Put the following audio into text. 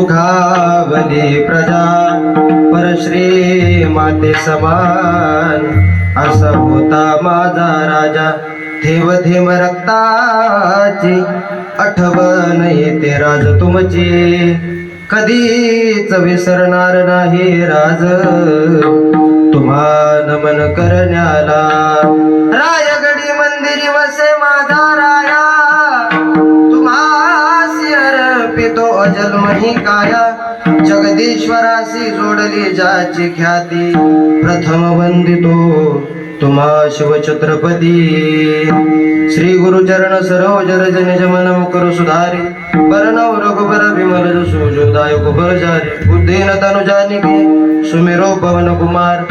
सुखावली प्रजा परश्री माते समान असा होता माझा राजा थेव थेंब रक्ताची आठवण येते राज तुमची कधीच विसरणार नाही राज तुम्हा नमन करण्याला रायगडी मंदिरी वसे माझा राया तुम्हासी अर्पितो अजन्म ही काया जगदीश्वरासी जोडली ज्याची ख्याती प्रथम वंदितो तुम्हा शिवछत्रपती श्री गुरुचरण सरोजर जनिज मन मुकर सुधारी बरनव रघुबर विमल सुजोदाय कुबर जारी बुद्धीन तनु जानिके सुमिरो पवन कुमार